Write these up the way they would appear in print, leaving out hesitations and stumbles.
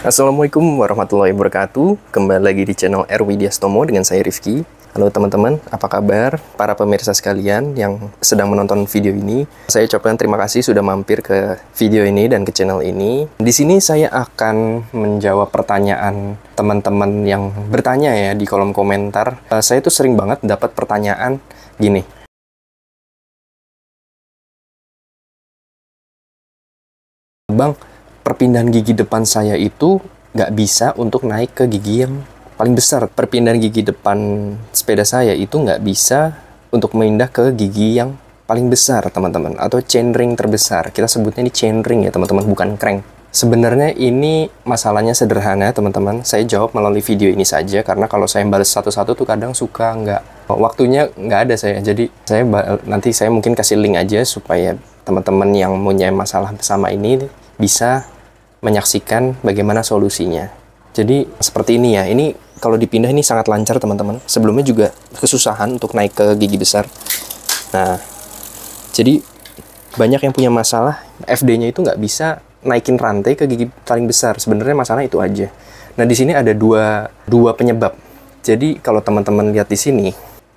Assalamualaikum warahmatullahi wabarakatuh. Kembali lagi di channel Erwidiastomo dengan saya Rifki. Halo teman-teman, apa kabar? Para pemirsa sekalian yang sedang menonton video ini, saya ucapkan terima kasih sudah mampir ke video ini dan ke channel ini. Di sini saya akan menjawab pertanyaan teman-teman yang bertanya ya di kolom komentar. Saya tuh sering banget dapat pertanyaan gini. Bang, perpindahan gigi depan saya itu nggak bisa untuk naik ke gigi yang paling besar. Perpindahan gigi depan sepeda saya itu nggak bisa untuk pindah ke gigi yang paling besar, teman-teman. Atau chainring terbesar. Kita sebutnya ini chainring ya, teman-teman, bukan crank. Sebenarnya ini masalahnya sederhana, teman-teman. Saya jawab melalui video ini saja, karena kalau saya balas satu-satu tuh kadang suka waktunya nggak ada saya. Jadi nanti saya mungkin kasih link aja supaya teman-teman yang punya masalah sama ini bisa menyaksikan bagaimana solusinya. Jadi seperti ini ya, ini kalau dipindah ini sangat lancar teman-teman. Sebelumnya juga kesusahan untuk naik ke gigi besar. Nah, jadi banyak yang punya masalah FD-nya itu nggak bisa naikin rantai ke gigi paling besar. Sebenarnya masalah itu aja. Nah, di sini ada dua penyebab. Jadi kalau teman-teman lihat di sini,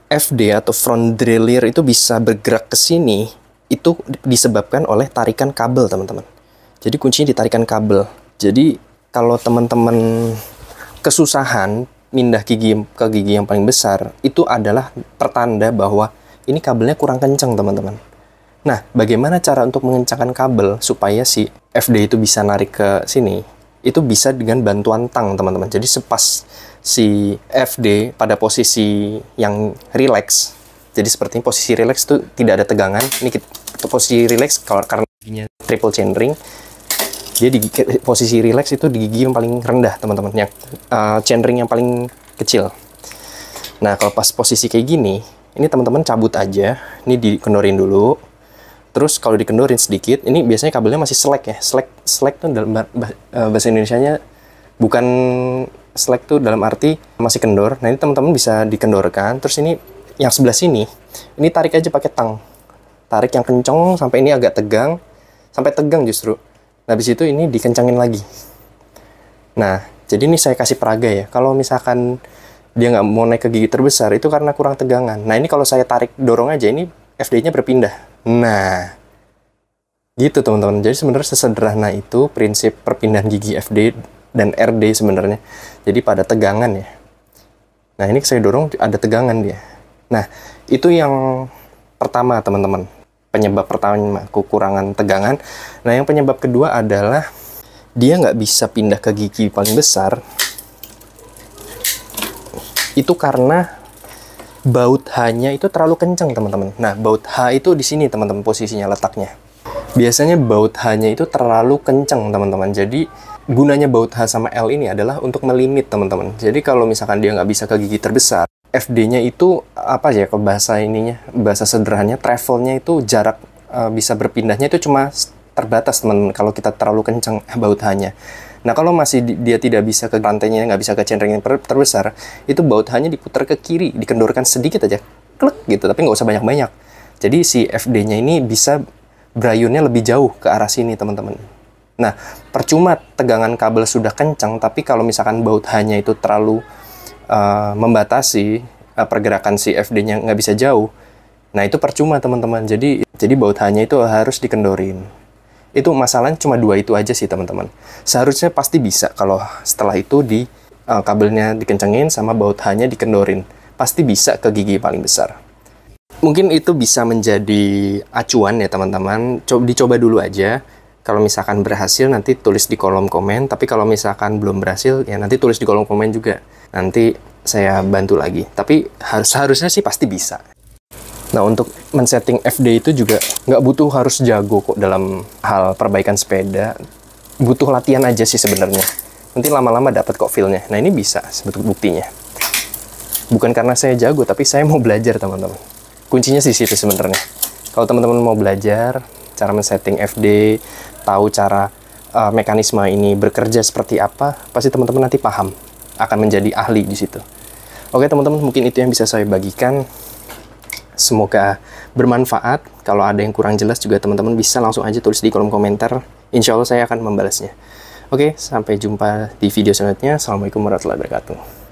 FD atau front derailleur itu bisa bergerak ke sini, itu disebabkan oleh tarikan kabel, teman-teman. Jadi kuncinya di tarikan kabel. Jadi kalau teman-teman kesusahan pindah gigi ke gigi yang paling besar, itu adalah pertanda bahwa ini kabelnya kurang kencang, teman-teman. Nah, bagaimana cara untuk mengencangkan kabel supaya si FD itu bisa narik ke sini? Itu bisa dengan bantuan tang, teman-teman. Jadi sepas si FD pada posisi yang relax. Jadi seperti ini, posisi relax itu tidak ada tegangan. Ini posisi relax karena giginya triple chainring. Dia di posisi relax itu di gigi yang paling rendah, teman-teman, yang chainring yang paling kecil. Nah, kalau pas posisi kayak gini, ini teman-teman cabut aja. Ini dikendorin dulu. Terus kalau dikendorin sedikit, ini biasanya kabelnya masih slack ya. Slack tuh dalam bahasa Indonesianya bukan slack tuh dalam arti masih kendor. Nah, ini teman-teman bisa dikendorkan. Terus ini yang sebelah sini, ini tarik aja pakai tang. Tarik yang kenceng sampai ini agak tegang, sampai tegang justru. Nah, habis itu ini dikencangin lagi. Nah, jadi ini saya kasih peraga ya. Kalau misalkan dia nggak mau naik ke gigi terbesar, itu karena kurang tegangan. Nah, ini kalau saya tarik dorong aja, ini FD-nya berpindah. Nah, gitu teman-teman. Jadi sebenarnya sesederhana itu prinsip perpindahan gigi FD dan RD sebenarnya. Jadi pada tegangan ya. Nah, ini saya dorong ada tegangan dia. Nah, itu yang pertama teman-teman. Penyebab pertama kekurangan tegangan. Nah, yang penyebab kedua adalah dia nggak bisa pindah ke gigi paling besar. Itu karena baut H-nya itu terlalu kencang, teman-teman. Nah, baut H itu di sini, teman-teman, posisinya letaknya. Biasanya baut H-nya itu terlalu kencang, teman-teman. Jadi, gunanya baut H sama L ini adalah untuk melimit, teman-teman. Jadi, kalau misalkan dia nggak bisa ke gigi terbesar, FD-nya itu apa ya, ke bahasa ininya, bahasa sederhananya, travelnya itu jarak bisa berpindahnya itu cuma terbatas, teman, kalau kita terlalu kencang baut H-nya. Nah, kalau masih dia tidak bisa ke rantainya, nggak bisa ke chainring yang terbesar, itu baut H-nya diputar ke kiri, dikendorkan sedikit aja, klek gitu, tapi nggak usah banyak-banyak. Jadi si FD-nya ini bisa berayunnya lebih jauh ke arah sini, teman-teman. Nah, percuma tegangan kabel sudah kencang, tapi kalau misalkan baut H-nya itu terlalu membatasi pergerakan si FD-nya nggak bisa jauh, nah itu percuma, teman-teman. Jadi baut H-nya itu harus dikendorin. Itu masalahnya cuma dua itu aja sih, teman-teman. Seharusnya pasti bisa kalau setelah itu kabelnya dikencengin sama baut H-nya dikendorin. Pasti bisa ke gigi paling besar. Mungkin itu bisa menjadi acuan ya, teman-teman. Dicoba dulu aja. Kalau misalkan berhasil, nanti tulis di kolom komen. Tapi kalau misalkan belum berhasil, ya nanti tulis di kolom komen juga. Nanti saya bantu lagi. Tapi harusnya sih pasti bisa. Nah, untuk men-setting FD itu juga nggak butuh harus jago kok dalam hal perbaikan sepeda. Butuh latihan aja sih sebenarnya. Nanti lama-lama dapat kok feel-nya. Nah, ini bisa sebetulnya buktinya. Bukan karena saya jago, tapi saya mau belajar, teman-teman. Kuncinya sih situ sebenarnya. Kalau teman-teman mau belajar cara men-setting FD, tahu cara mekanisme ini bekerja seperti apa, pasti teman-teman nanti paham, akan menjadi ahli di situ. Oke teman-teman, mungkin itu yang bisa saya bagikan. Semoga bermanfaat. Kalau ada yang kurang jelas juga teman-teman bisa langsung aja tulis di kolom komentar. Insya Allah saya akan membalasnya. Oke, sampai jumpa di video selanjutnya. Assalamualaikum warahmatullahi wabarakatuh.